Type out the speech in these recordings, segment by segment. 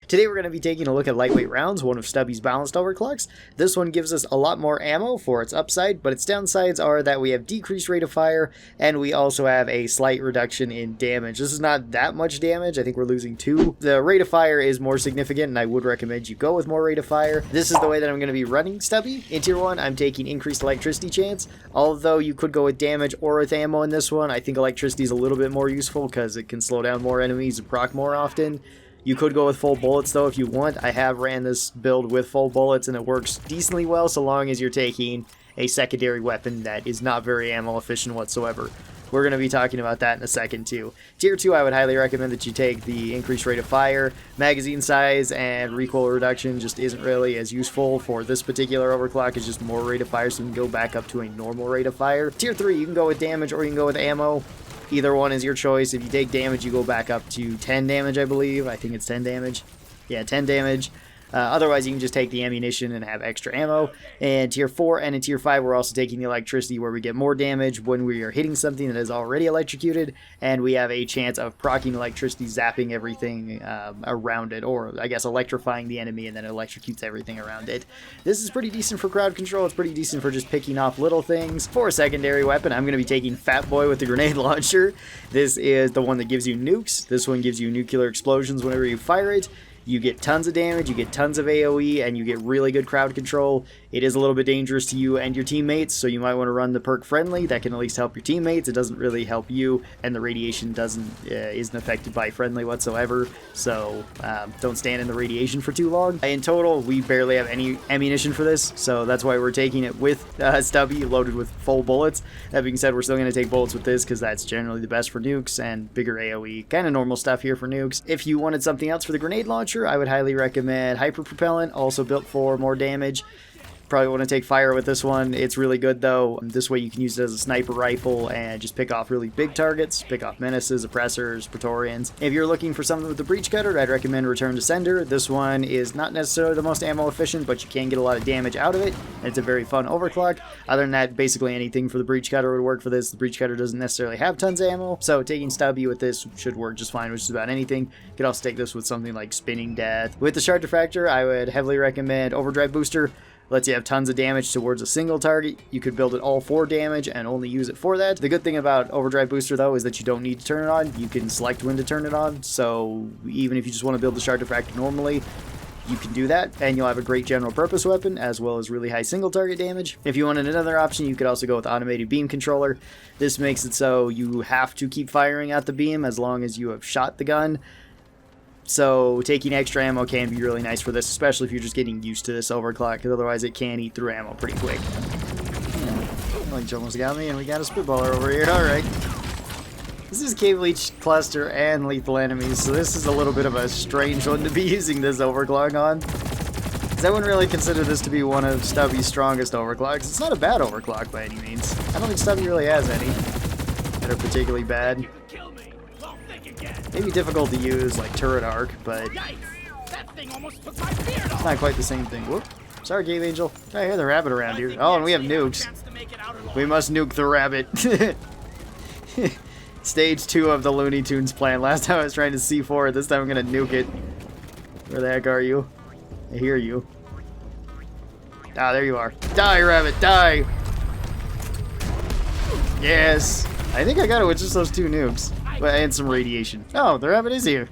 Today we're going to be taking a look at lightweight rounds, one of Stubby's balanced overclocks. This one gives us a lot more ammo for its upside, but its downsides are that we have decreased rate of fire, and we also have a slight reduction in damage. This is not that much damage, I think we're losing 2. The rate of fire is more significant, and I would recommend you go with more rate of fire. This is the way that I'm going to be running Stubby. In tier 1, I'm taking increased electricity chance, although you could go with damage or with ammo in this one. I think electricity is a little bit more useful because it can slow down more enemies and proc more often. You could go with full bullets though if you want. I have ran this build with full bullets and it works decently well so long as you're taking a secondary weapon that is not very ammo efficient whatsoever. We're going to be talking about that in a second too. Tier 2, I would highly recommend that you take the increased rate of fire. Magazine size and recoil reduction just isn't really as useful for this particular overclock. It's just more rate of fire so you can go back up to a normal rate of fire. Tier 3, you can go with damage or you can go with ammo. Either one is your choice. If you take damage, you go back up to 10 damage, I believe. I think it's 10 damage. Yeah, 10 damage. Otherwise, you can just take the ammunition and have extra ammo. And tier 4 and in tier 5, we're also taking the electricity where we get more damage when we are hitting something that is already electrocuted. And we have a chance of proccing electricity, zapping everything around it. Or, I guess, electrifying the enemy and then it electrocutes everything around it. This is pretty decent for crowd control. It's pretty decent for just picking off little things. For a secondary weapon, I'm going to be taking Fat Boy with the grenade launcher. This is the one that gives you nukes. This one gives you nuclear explosions whenever you fire it. You get tons of damage, you get tons of AoE, and you get really good crowd control. It is a little bit dangerous to you and your teammates, so you might want to run the perk friendly. That can at least help your teammates. It doesn't really help you, and the radiation isn't affected by friendly whatsoever, so don't stand in the radiation for too long. In total, we barely have any ammunition for this, so that's why we're taking it with Stubby, loaded with full bullets. That being said, we're still going to take bullets with this, because that's generally the best for nukes, and bigger AoE. Kind of normal stuff here for nukes. If you wanted something else for the grenade launcher, I would highly recommend Hyper Propellant, also built for more damage. Probably want to take fire with this one. It's really good though. This way you can use it as a sniper rifle and just pick off really big targets, pick off menaces, oppressors, praetorians. If you're looking for something with the breach cutter, I'd recommend Return to Sender. This one is not necessarily the most ammo efficient, but you can get a lot of damage out of it, and it's a very fun overclock. Other than that, basically anything for the breach cutter would work for this. The breach cutter doesn't necessarily have tons of ammo, so taking Stubby with this should work just fine with just about anything. You could also take this with something like Spinning Death. With the Shard Diffractor, I would heavily recommend Overdrive Booster. Lets you have tons of damage towards a single target. You could build it all for damage and only use it for that. The good thing about Overdrive Booster though is that you don't need to turn it on. You can select when to turn it on, so even if you just want to build the Shard Diffractor normally, you can do that, and you'll have a great general purpose weapon, as well as really high single target damage. If you wanted another option, you could also go with Automated Beam Controller. This makes it so you have to keep firing at the beam as long as you have shot the gun. So taking extra ammo can be really nice for this, especially if you're just getting used to this overclock, because otherwise it can eat through ammo pretty quick. Well, you almost got me, and we got a spitballer over here. Alright. This is Cave Leech Cluster and lethal enemies, so this is a little bit of a strange one to be using this overclock on. Because I wouldn't really consider this to be one of Stubby's strongest overclocks. It's not a bad overclock by any means. I don't think Stubby really has any that are particularly bad. Maybe difficult to use, like Turret Arc, but it's not quite the same thing. Whoop. Sorry, Cave Angel. I hear the rabbit around here. Oh, and we have nukes. We must nuke the rabbit. Stage 2 of the Looney Tunes plan. Last time I was trying to C4 it. This time I'm going to nuke it. Where the heck are you? I hear you. Ah, there you are. Die, rabbit, die! Yes! I think I got it with just those 2 nukes. And some radiation. Oh, the rabbit is here.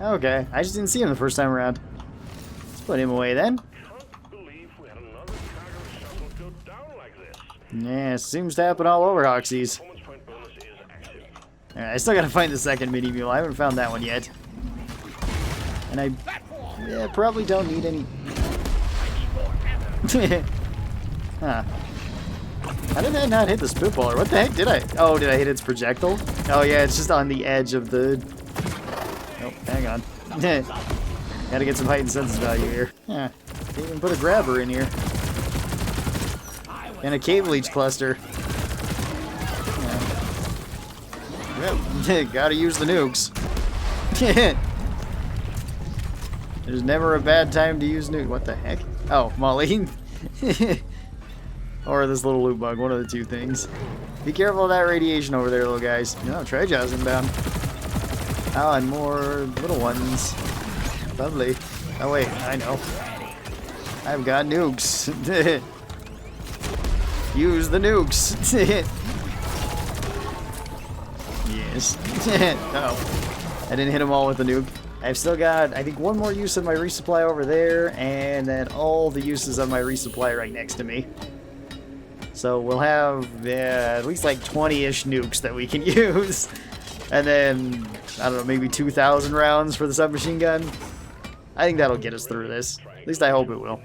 Okay, I just didn't see him the first time around. Let's put him away then. Yeah, seems to happen all over Hoxies. Alright, I still gotta find the second mini mule. I haven't found that one yet. And I probably don't need any. Huh. How did I not hit the spitballer? What the heck did I? Oh, did I hit its projectile? Oh yeah, it's just on the edge of the... Oh, hang on. Gotta get some height and senses value here. Yeah, can't even put a grabber in here. And a Cave Leech Cluster. Yeah. Gotta use the nukes. There's never a bad time to use nukes. What the heck? Oh, Molly. Or this little loot bug, one of the 2 things. Be careful of that radiation over there, little guys. No, Trejaw's inbound. Oh, and more little ones. Lovely. Oh wait, I know. I've got nukes. Use the nukes. Yes. Oh, I didn't hit them all with the nuke. I've still got, I think, one more use of my resupply over there, and then all the uses of my resupply right next to me. So we'll have at least like 20-ish nukes that we can use. And then, I don't know, maybe 2,000 rounds for the submachine gun. I think that'll get us through this. At least I hope it will.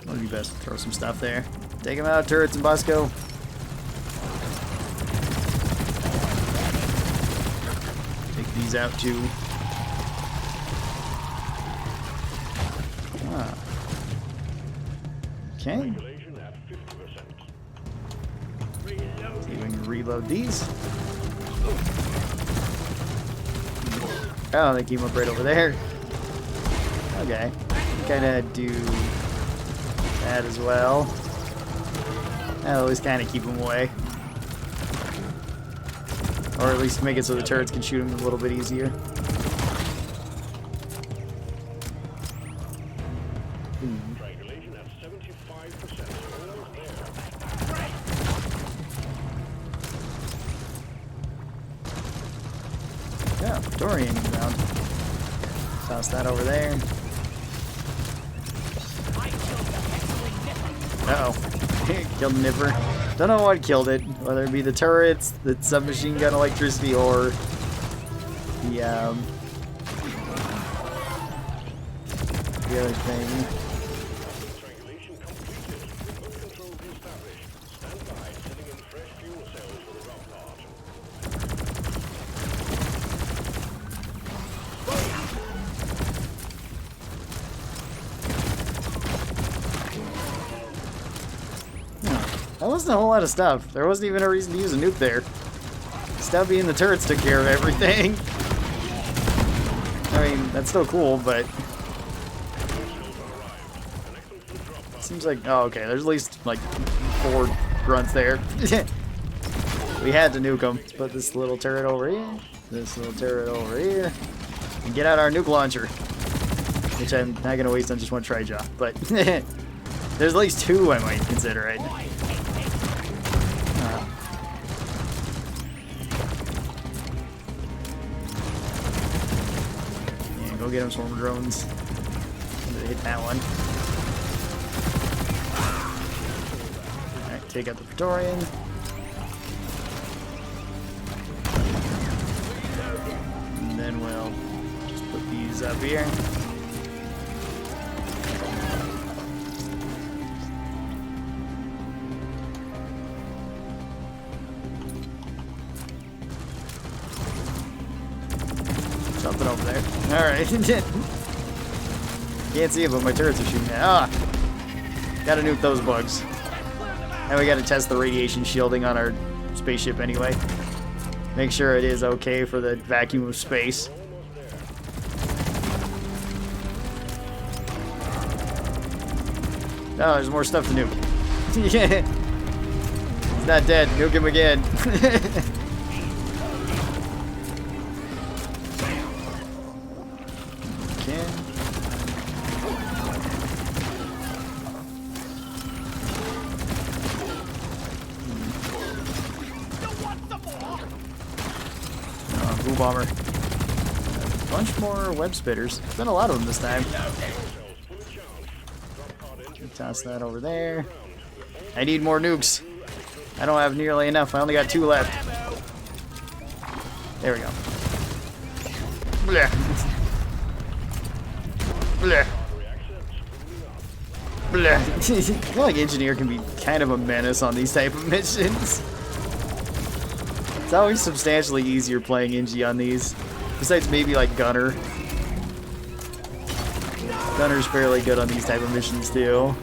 Would be best to throw some stuff there. Take them out, turrets and Bosco. Take these out too. Ah. Okay. See if we can reload these. Oh, they came up right over there. Okay. Kind of do that as well. That'll at least kind of keep them away. Or at least make it so the turrets can shoot them a little bit easier. Triangulation at 75%. Yeah, Dorian inbound. Toss that over there. Uh-oh. Killed the Nipper. Don't know what killed it. Whether it be the turrets, the submachine gun electricity, or the other thing. Triangulation completed. Remote control established. Stand by, sending in fresh fuel cells for the rock part. That wasn't a whole lot of stuff. There wasn't even a reason to use a nuke there. Stubby and the turrets took care of everything. I mean, that's still cool, but seems like, oh, okay, there's at least like 4 grunts there. We had to nuke them. Let's put this little turret over here, this little turret over here, and get out our nuke launcher, which I'm not gonna waste on just one try job, but there's at least 2 I might consider it. Yeah, go get him, swarm drones. Hit that one. Alright, take out the Praetorian. And then we'll just put these up here. Something over there. Alright. Can't see it, but my turrets are shooting at. Ah! Gotta nuke those bugs. And we gotta test the radiation shielding on our spaceship anyway. Make sure it is okay for the vacuum of space. Oh, there's more stuff to nuke. Yeah. He's not dead. Nuke him again. Blue bomber. A bunch more web spitters. There's been a lot of them this time. Toss that over there. I need more nukes. I don't have nearly enough. I only got 2 left. There we go. Blech. Blech. Blech. I feel like Engineer can be kind of a menace on these type of missions. It's always substantially easier playing Engie on these. Besides maybe like Gunner. Gunner's fairly good on these type of missions too.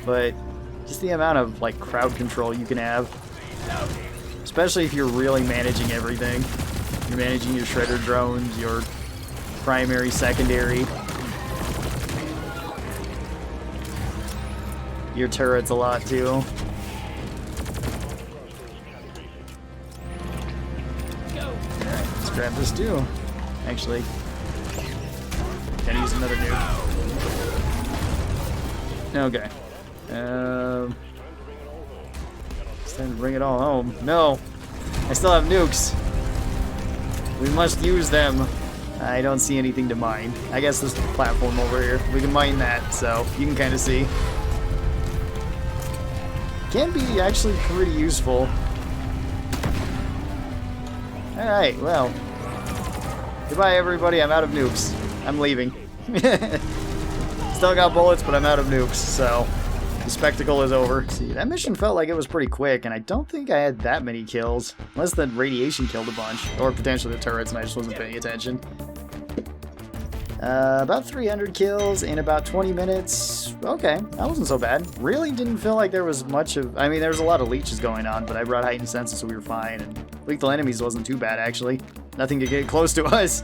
But just the amount of like crowd control you can have. Especially if you're really managing everything. You're managing your shredder drones, your primary, secondary. Your turrets a lot too. Alright, let's grab this too. Actually, gotta use another nuke. Okay. It's time to bring it all home. No! I still have nukes. We must use them. I don't see anything to mine. I guess this platform over here. We can mine that, so you can kind of see. Can be actually pretty useful. Alright, well. Goodbye, everybody. I'm out of nukes. I'm leaving. Still got bullets, but I'm out of nukes, so the spectacle is over. See, that mission felt like it was pretty quick, and I don't think I had that many kills. Unless the radiation killed a bunch, or potentially the turrets, and I just wasn't paying attention. About 300 kills in about 20 minutes. Okay, that wasn't so bad. Really didn't feel like there was much of... I mean, there was a lot of leeches going on, but I brought heightened senses, so we were fine, and lethal enemies wasn't too bad, actually. Nothing to get close to us.